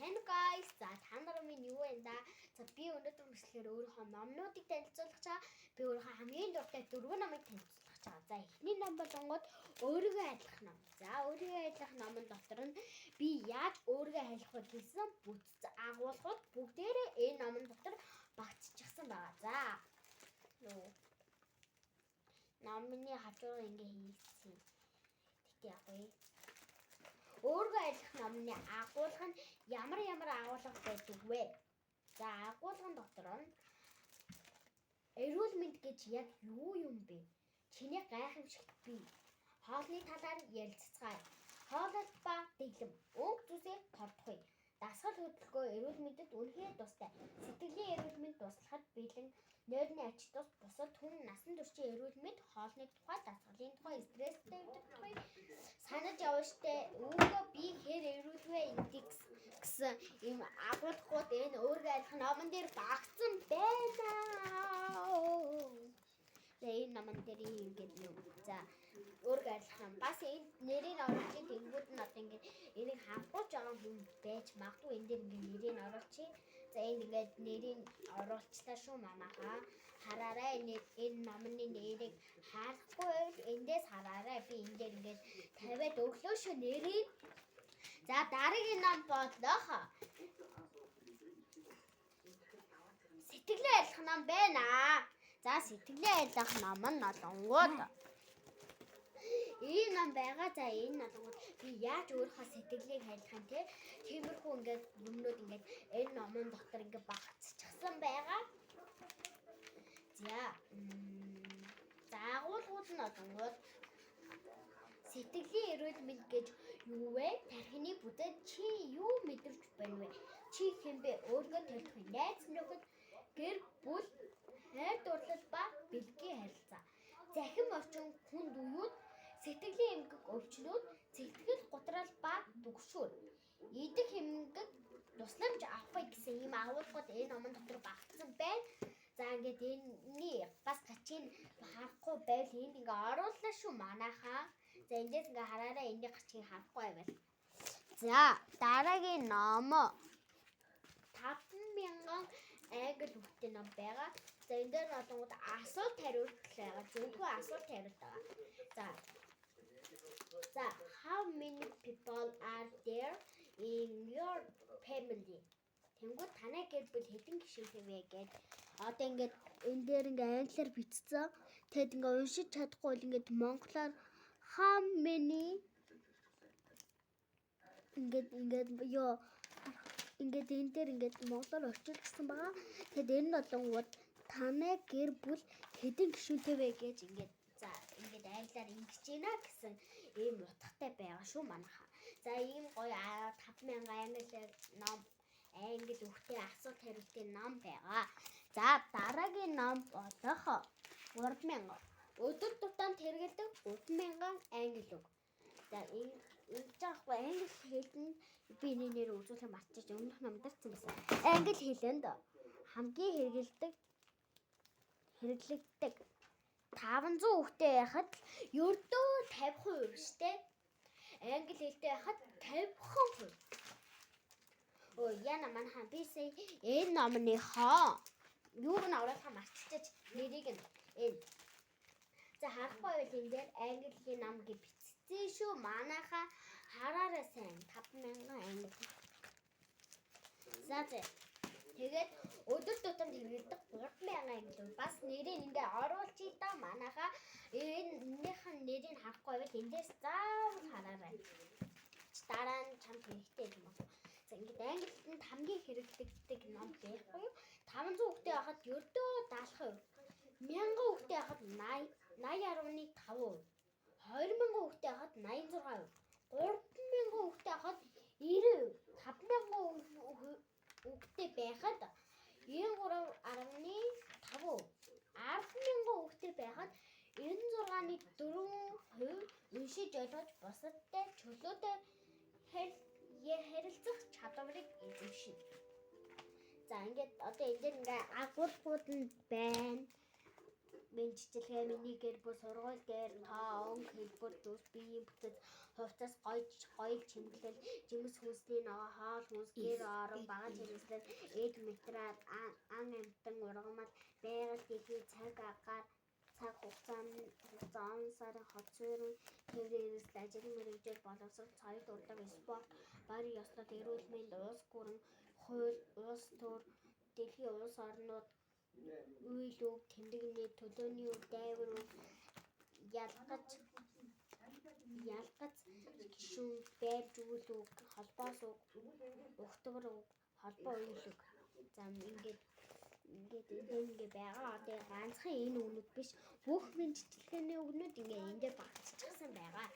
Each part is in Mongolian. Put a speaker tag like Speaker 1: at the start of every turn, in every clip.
Speaker 1: Сайн guys. За та нар минь юу вэ да? За би өнөөдөр мэслэхээр өөрийнхөө номнуудыг танилцуулах чаа. Би өөрийнхөө хамгийн дуртай 4 номыг танилцуулах чаа. За эхний ном болонгод өөрийгөө хайрлах ном. За өөрийгөө хайрлах номын дотор нь би яаж өөрийгөө хайрлах вэ гэсэн бүтц агуулгууд бүгдээрээ энэ номон дотор багтчихсан байгаа. За номны хажуугаар ингэ хийсэн. Тэгтээ яг гоё. Өөрийгөө хайрлах номны агуулга нь ямар агуулга байдаг вэ? За агуулгын дотор нь эрүүл мэнд гэж яг юу юм бэ? Чиний гайхамшигт бий. Хоолны талаар ярилцгаая. Хоолой ба дэглэм өг зүсээ тодорхой. Дасгал хөдөлгөөн эрүүл мэндэд үнэхээр тустай. Сэтгэлийн эрүүл мэнд туслахад бэлэн нойрны ач тус бусад хүн насан туршийн эрүүл мэнд хоолны тухай, дасгалын тухай, стресстэй тухай санаж явна штэ. Үүгөө би хэр эрүүлвэ гэсэн ийм агуулгууд энэ өөрийгөө хайрлах номон дээр багтсан байна. Энэ номон дээр ингээд юм. За өөрийгөө хайрлах ном. Бас энэ нэрийг оруулчих тэнгууд нь одоо ингээд энийг хангууч байгаа хүн байж магадгүй энэ дээр ингээд нэрийг оруулчих. За энэ ингээд нэрийг оруулчлаа шүү манайхаа. Хараарай энэ номны нэрийг харахгүй байвал эндээс хараарай. Би энэ дээр ингээд тавиад өглөө шүү нэрийг. За дараагийн ном бодлох. Сэтгэлээ хайрлах ном байна. За сэтгэлээ хайрлах ном нь олонгууд ийм ном байгаа. За энэ номод би яаж өөрийнхөө сэтгэлийг хайрлах юм те тиймэрхүү ингээд юмнууд ингээд энэ номон дотор ингээд багтчихсан байгаа. За агуулгууд нь олонгууд сэтгэлийн эрүүл мэнд гэж юу вэ? Тархины бүтэд чи юу мэдэрч байна вэ? Чи хэн бэ? Өөрийгөө төлөх найз нөхөд, гэр бүл, хайр дурлал ба бэлгийн харилцаа. Захим орчин хүнд уюуд, сэтгэлийн эмгэг өвчнүүд, цэгтгэл гутрал ба дүгшүүр. Идэх эмгэг тусламж авах гэсэн ийм агуулгууд энэ номон дотор багтсан байна. За ингээд энэний бас гачийн харахгүй байвал энд ингээ оруулаа шүү манайхаа. За эндээс ингээ хараарай энэний гачийг харахгүй байвал. За дараагийн ном 5000 англи үгтэй ном байгаа. За энэ дээр одонгууд асуулт хариулт байгаа. Зөвхөн асуулт хариулт байгаа. За how many people are there in your family? Тэнгүүд танай гэр бүл хэдэн гишүүнтэй вэ гэж одоо ингээд энэ дээр ингээ англиар бичсэн. Тэгэд ингээ уншиж чадахгүй бол ингээд монголоор how many ингээд ёо ингээд энэ дээр ингээд монголоор орчуулсан байгаа. Тэгэд энэ нь болонгууд танай гэр бүл хэдэн гишүүнтэй вэ гэж ингээд за ингээд англиар ингэж байна гэсэн ийм утгатай байгаа шүү манайхаа. За ийм гоё 5000 англи ном англи үгтэй асуулт хариултын ном байгаа. За дараагийн ном болох 3000 өдөр тутамд хэрэгэлдэг 3000 англи үг. За энэ жаахгүй англи хэлэнд би нэр үзүүлэх марчиж өмнөх ном дээр цэвэрсэн. Англи хэлэнд хамгийн хэрэглэгдэг 500 үгтэй байхад ердөө 50% штэ. Англи хэлтэй байхад 50%. Яна манайхан бисээ энэ номныхоо юуг нь оруулах марччих нэрийг нь энэ. За харахгүй байвал энэ дээр англи ном гэж бичсэн шүү манайхаа хараарай сайн 5000 англи. За тэгээд өдөр тутамд хэрэглэдэг 3000 англи бас нэрийг ингээ оруулчих та манайхаа энэнийх нь нэрийг харахгүй байвал эндээс заавал хараарай. Дараа нь чамд хэрэгтэй юм уу? За ингээд англид нь хамгийн хэрэглэгддэг ном байхгүй юу? 500 үгтэй байхад ердөө 70%. 1000 үгтэй байхад 80.5%. 20,000 үгтэй байхад 86%. 30,000 үгтэй байхад 90%. 50,000 үгтэй байхад 93.5%. 10,000 үгтэй байхад 96.4% уншиж ойлгож бусадтай чөлөөтэй харилцах чадварыг эзэмшинэ. За ингээд одоо энэ дээр ингээ агуулгууд нь байна. Би минь жижиглээ миний гэр бүл сургууль дээр та он хэлбэр дүүс биеийн бүтэц хувцас гоёл чимглэл жимс хүнсний ногоо хоол хүнс гэр орон бага чирэгслэл эд метраад ан амтан ургамал байгаль дэлхийн цаг агаар цаг хугацааны сарын хот суурин тэмдгээс ажил мэргэжил боловсрол цаyd урдаг спорт бар ёслол эрүүл мэнд улс гүрэн хууль улс төр дэлхийн улс орнууд үйл үг тэмдэгний төлөөний үг дайвар үг ялгаж гишүүн байрж үйл үг холбоос үг өгтөр үг холбоо үйл үг за ингээд байгаа. Одоо ганцхан энэ үнэт биш. Бүх минь жижигхэн өгнүүд ингээ энэ дээр багтчихсан байгаа.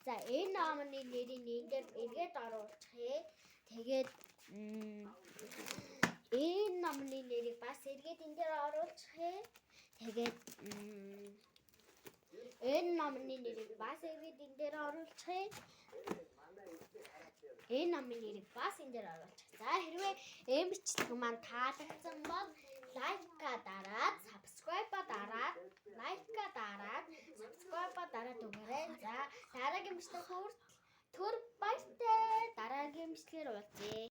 Speaker 1: За энэ номны нэрийг энэ дээр эргээд оруулчихъя. Тэгээд энэ номны нэрийг бас эргээд энэ дээр оруулчихъя. Тэгээд энэ номны нэрийг бас эргээд энэ дээр оруулчихъя. Энэ номын нэрийг бас энэ дээр оруулчих. За хэрвээ энэ бичлэг маань таалагдсан бол лайка дараад, subscribe дараад өгөөрэй. За дараагийн бичлэг төр баяртай. Дараагийн бичлэгээр уулзъя.